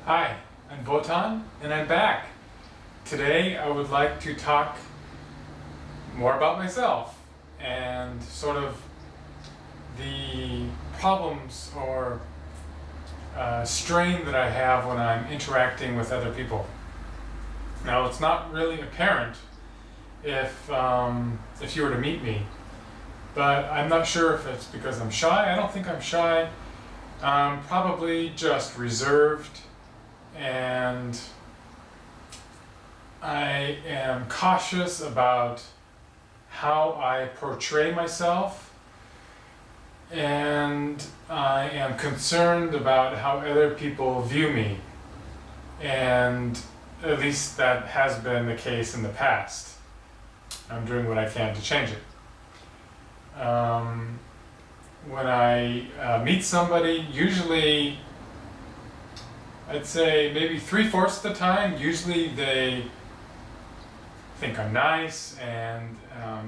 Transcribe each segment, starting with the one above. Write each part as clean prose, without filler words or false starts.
Hi, I'm Botan and I'm back. Today I would like to talk more about myself and sort of the problems or strain that I have when I'm interacting with other people. Now it's not really apparent if you were to meet me, but I'm not sure if it's because I'm shy. I don't think I'm shy. I'm probably just reserved, and I am cautious about how I portray myself, and I am concerned about how other people view me, and at least that has been the case in the past. I'm doing what I can to change it. When I meet somebody, usually I'd say maybe 3/4 of the time, usually they think I'm nice, and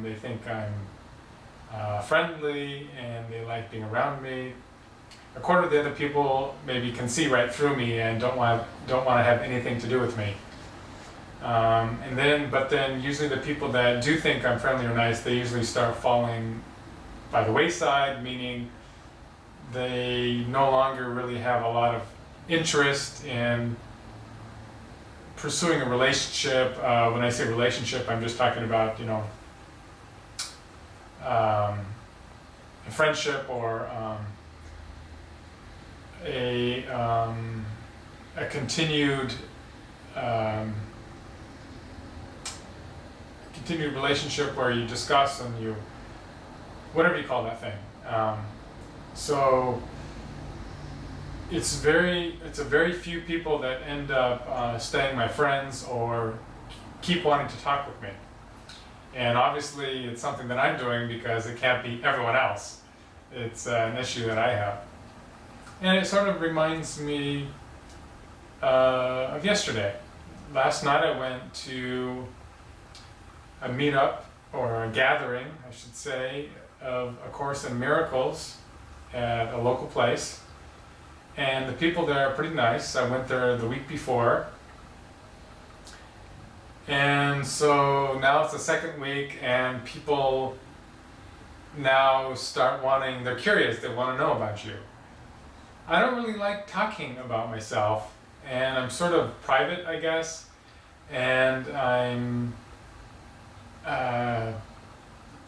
they think I'm friendly, and they like being around me. A quarter of the other people maybe can see right through me and don't want to have anything to do with me. But then usually the people that do think I'm friendly or nice, they usually start falling by the wayside, meaning they no longer really have a lot of interest in pursuing a relationship. When I say relationship, I'm just talking about, a friendship or a continued relationship where you discuss and you whatever you call that thing. So it's a very few people that end up staying my friends or keep wanting to talk with me. And obviously it's something that I'm doing because it can't be everyone else. It's an issue that I have. And it sort of reminds me of yesterday. Last night I went to a meetup, or a gathering, I should say, of A Course in Miracles at a local place. And the people there are pretty nice. I went there the week before. And so now it's the second week, and people now start they're curious, they want to know about you. I don't really like talking about myself, and I'm sort of private, I guess. And I'm,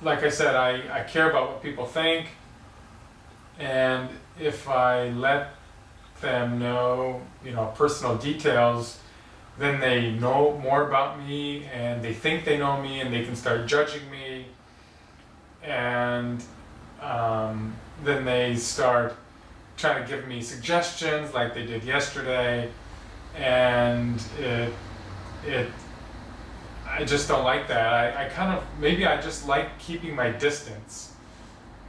like I said, I care about what people think. And if I let them know, personal details, then they know more about me, and they think they know me, and they can start judging me, and then they start trying to give me suggestions like they did yesterday, and I just don't like that. Maybe I just like keeping my distance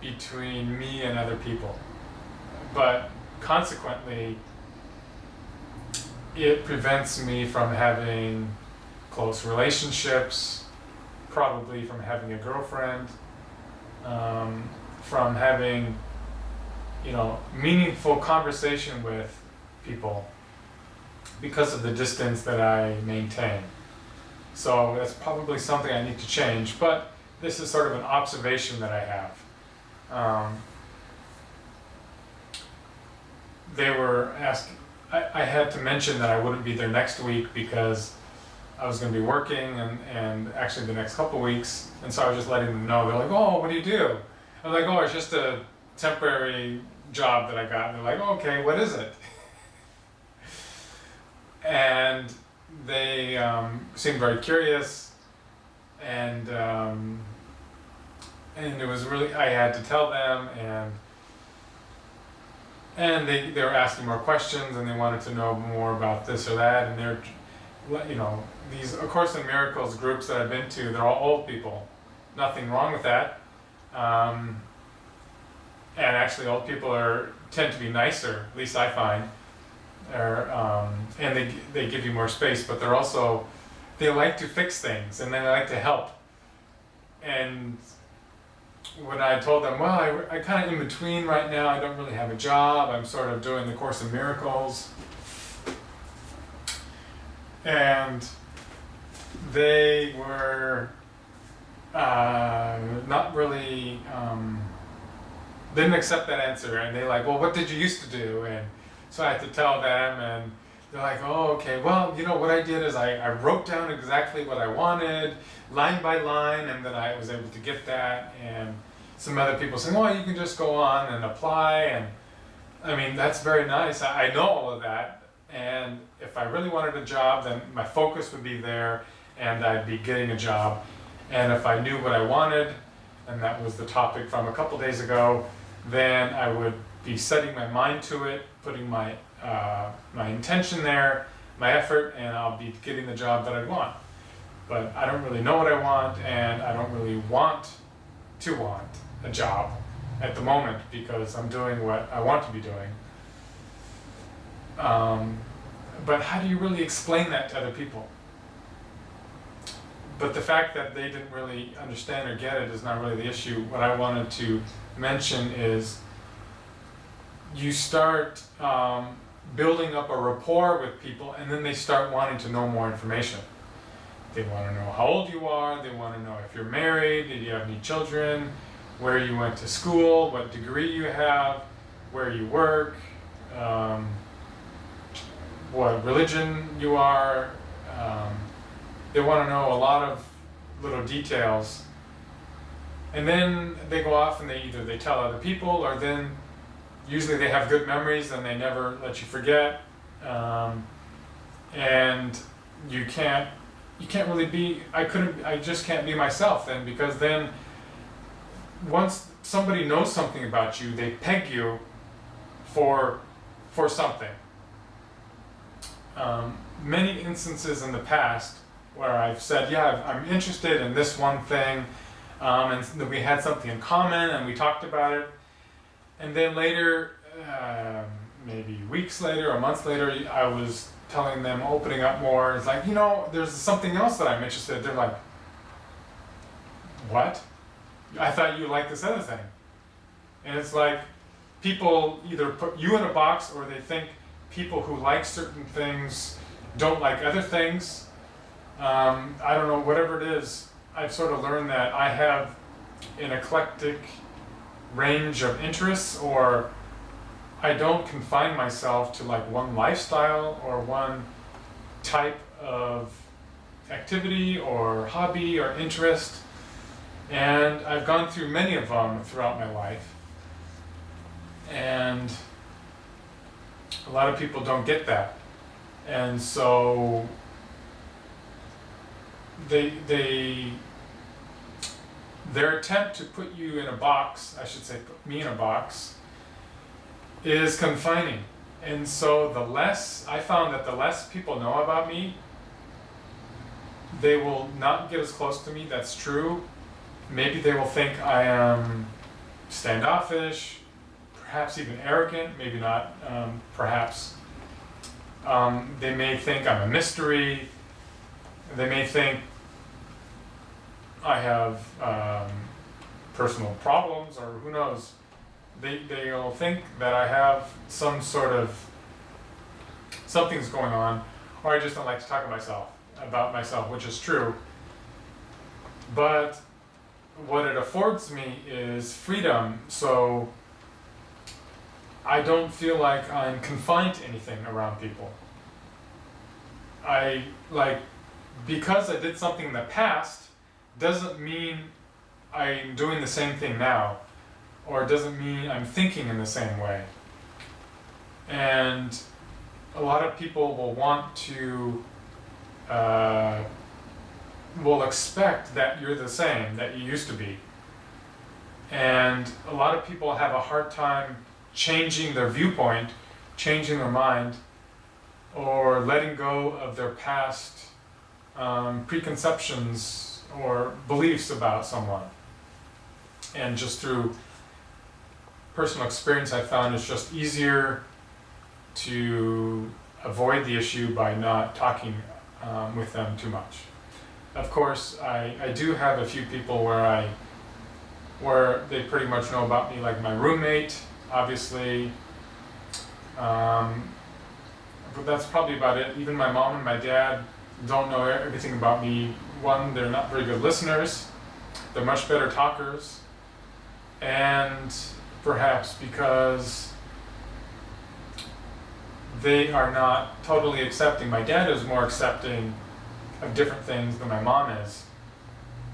between me and other people, but consequently it prevents me from having close relationships, probably from having a girlfriend, from having meaningful conversation with people because of the distance that I maintain. So that's probably something I need to change, but this is sort of an observation that I have. They were asking, I had to mention that I wouldn't be there next week because I was going to be working, and actually the next couple weeks, and so I was just letting them know. They're like, "Oh, what do you do?" I'm like, "Oh, it's just a temporary job that I got." And they're like, "Oh, okay, what is it?" And they seemed very curious, and it was really, I had to tell them, and they were asking more questions, and they wanted to know more about this or that, and they're, these A Course in Miracles groups that I've been to, they're all old people. Nothing wrong with that. And actually old people tend to be nicer, at least I find. And they give you more space, but they like to fix things, and they like to help. And when I told them, well, I kind of in between right now, I don't really have a job, I'm sort of doing the Course in Miracles, and they were not really, didn't accept that answer, and they're like, well, what did you used to do? And so I had to tell them, and they're like, oh, okay, well, you know, what I did is I wrote down exactly what I wanted, line by line, and then I was able to get that. And some other people saying, well, you can just go on and apply, and I mean, that's very nice. I know all of that, and if I really wanted a job, then my focus would be there, and I'd be getting a job. And if I knew what I wanted, and that was the topic from a couple days ago, then I would be setting my mind to it, putting my intention there, my effort, and I'll be getting the job that I want. But I don't really know what I want, and I don't really want to want a job at the moment because I'm doing what I want to be doing. But how do you really explain that to other people? But the fact that they didn't really understand or get it is not really the issue. What I wanted to mention is you start building up a rapport with people, and then they start wanting to know more information. They want to know how old you are, they want to know if you're married, do you have any children, where you went to school, what degree you have, where you work, what religion you are. They want to know a lot of little details. And then they go off and they tell other people, or then usually they have good memories and they never let you forget. And you can't really be, I just can't be myself then, because then once somebody knows something about you, they peg you for something. Many instances in the past where I've said, yeah, I'm interested in this one thing, and we had something in common and we talked about it, and then later, maybe weeks later or months later, I was telling them, opening up more. It's like, you know, there's something else that I'm interested in. They're like, what? I thought you liked this other thing. And it's like people either put you in a box, or they think people who like certain things don't like other things. I don't know, whatever it is, I've sort of learned that I have an eclectic range of interests, or I don't confine myself to like one lifestyle or one type of activity or hobby or interest. And I've gone through many of them throughout my life. And a lot of people don't get that. And so their attempt to put you in a box, I should say put me in a box, is confining. And so I found that the less people know about me, they will not get as close to me. That's true. Maybe they will think I am standoffish, perhaps even arrogant, maybe not, perhaps. They may think I'm a mystery. They may think I have personal problems, or who knows. They'll think that I have some sort of, something's going on, or I just don't like to talk about myself, which is true. But what it affords me is freedom, so I don't feel like I'm confined to anything around people. Because I did something in the past, doesn't mean I'm doing the same thing now, or doesn't mean I'm thinking in the same way. And a lot of people will want to, will expect that you're the same, that you used to be. And a lot of people have a hard time changing their viewpoint, changing their mind, or letting go of their past preconceptions or beliefs about someone. And just through personal experience, I found it's just easier to avoid the issue by not talking with them too much. Of course, I do have a few people where they pretty much know about me, like my roommate, obviously, but that's probably about it. Even my mom and my dad don't know everything about me. One, they're not very good listeners. They're much better talkers. And perhaps because they are not totally accepting. My dad is more accepting of different things than my mom is.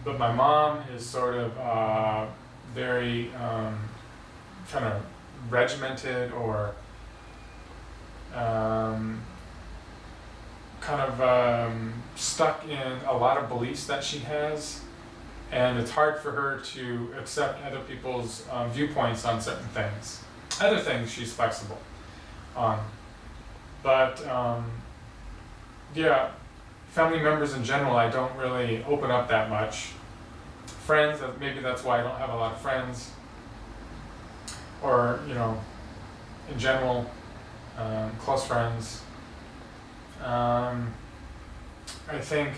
But my mom is sort of very kind of regimented, or stuck in a lot of beliefs that she has, and it's hard for her to accept other people's viewpoints on certain things. Other things she's flexible on. But yeah, family members in general, I don't really open up that much. Friends, maybe that's why I don't have a lot of friends. Or, in general, close friends. I think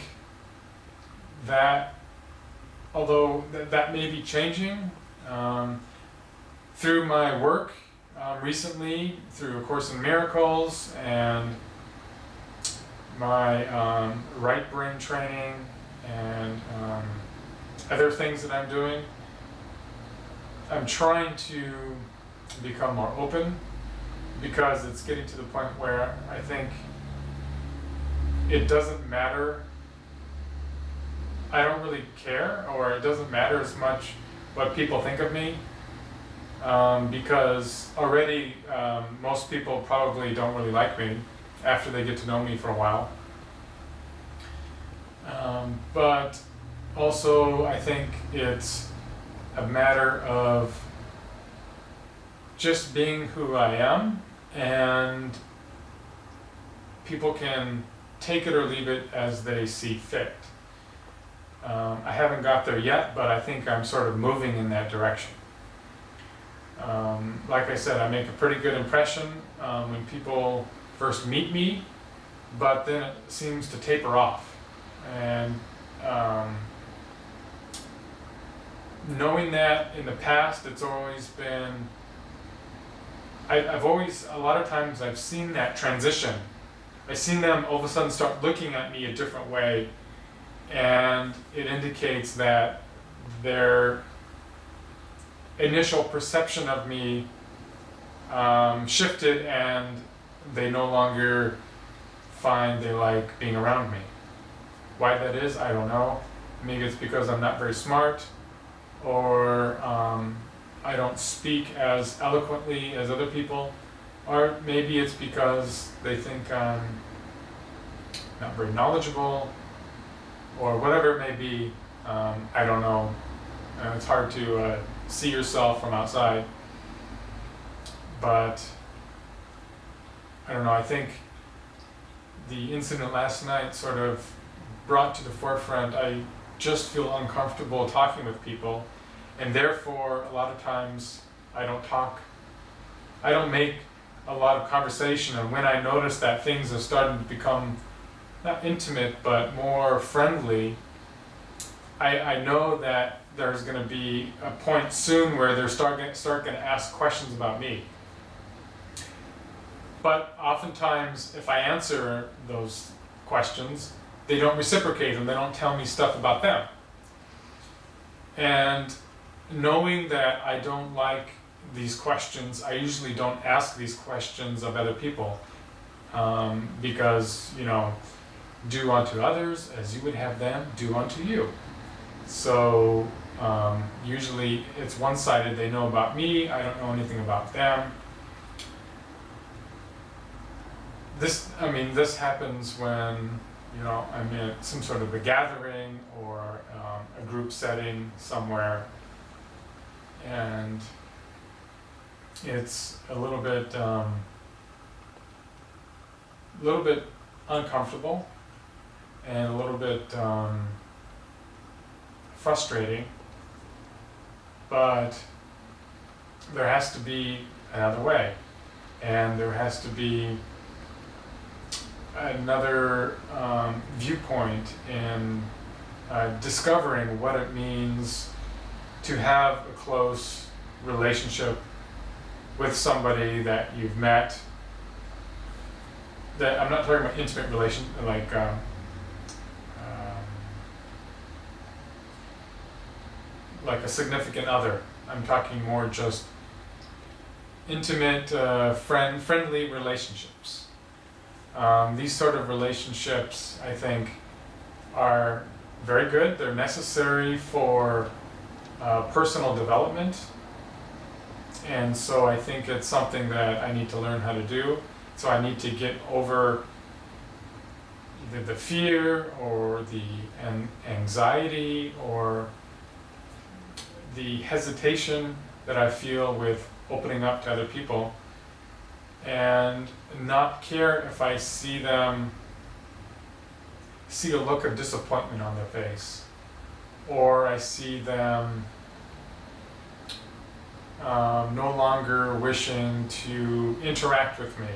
that, although that may be changing, through my work recently, through A Course in Miracles and my right brain training and other things that I'm doing, I'm trying to become more open, because it's getting to the point where I think it doesn't matter. I don't really care, or it doesn't matter as much what people think of me, because already most people probably don't really like me after they get to know me for a while. But also I think it's a matter of just being who I am, and people can take it or leave it as they see fit. I haven't got there yet, but I think I'm sort of moving in that direction. Like I said, I make a pretty good impression when people first meet me, but then it seems to taper off. And knowing that in the past, it's always been, I've always, a lot of times I've seen that transition. I've seen them all of a sudden start looking at me a different way, and it indicates that their initial perception of me shifted, and they no longer find they like being around me. Why that is, I don't know. Maybe it's because I'm not very smart, or I don't speak as eloquently as other people, or maybe it's because they think I'm not very knowledgeable, or whatever it may be. I don't know. It's hard to see yourself from outside, but I don't know. I think the incident last night sort of brought to the forefront, I just feel uncomfortable talking with people, and therefore a lot of times I don't talk. I don't make a lot of conversation, and when I notice that things are starting to become not intimate but more friendly, I know that there's going to be a point soon where they're start going to ask questions about me. But oftentimes, if I answer those questions, they don't reciprocate them. They don't tell me stuff about them. And knowing that I don't like these questions, I usually don't ask these questions of other people, because, do unto others as you would have them do unto you. So usually it's one-sided. They know about me, I don't know anything about them. This happens when I'm in some sort of a gathering or a group setting somewhere, and it's a little bit uncomfortable and a little bit frustrating, but there has to be another way, and there has to be another viewpoint in discovering what it means to have a close relationship with somebody that you've met that I'm not talking about intimate relation, like a significant other. I'm talking more just intimate, friendly relationships. These sort of relationships, I think, are very good. They're necessary for personal development, and so I think it's something that I need to learn how to do. So I need to get over either the fear or the anxiety or the hesitation that I feel with opening up to other people, and not care if I see a look of disappointment on their face, or I see them no longer wishing to interact with me.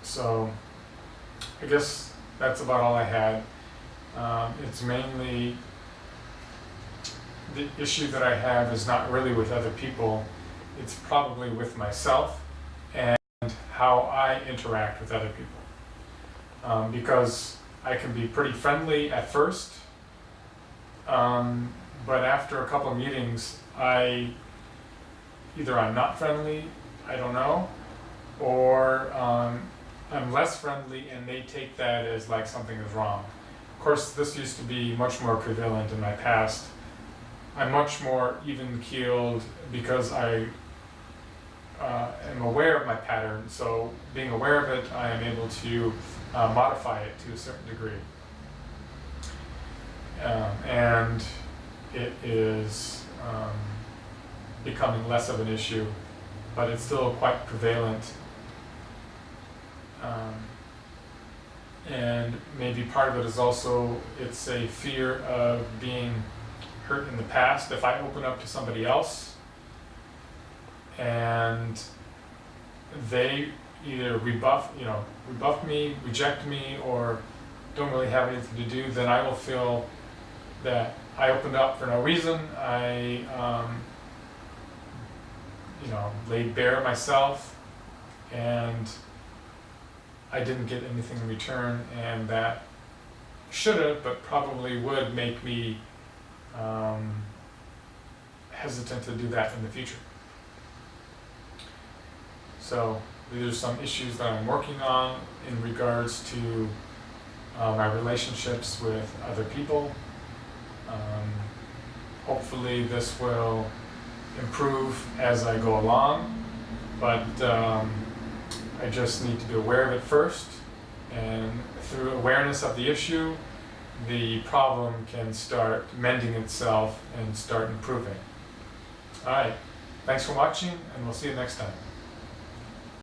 So I guess that's about all I had. It's mainly the issue that I have is not really with other people, it's probably with myself and how I interact with other people. Because I can be pretty friendly at first, but after a couple of meetings, either I'm not friendly, I don't know, or I'm less friendly and they take that as like something is wrong. Of course, this used to be much more prevalent in my past. I'm much more even-keeled because I am aware of my pattern, so being aware of it, I am able to modify it to a certain degree. And it is becoming less of an issue, but it's still quite prevalent. And maybe part of it is also, it's a fear of being hurt in the past. If I open up to somebody else and they either rebuff me, reject me, or don't really have anything to do, then I will feel that I opened up for no reason. I laid bare myself and I didn't get anything in return, and that should have, but probably would make me hesitant to do that in the future. So these are some issues that I'm working on in regards to my relationships with other people. Hopefully this will improve as I go along, but I just need to be aware of it first, and through awareness of the issue, the problem can start mending itself and start improving. Alright, thanks for watching, and we'll see you next time.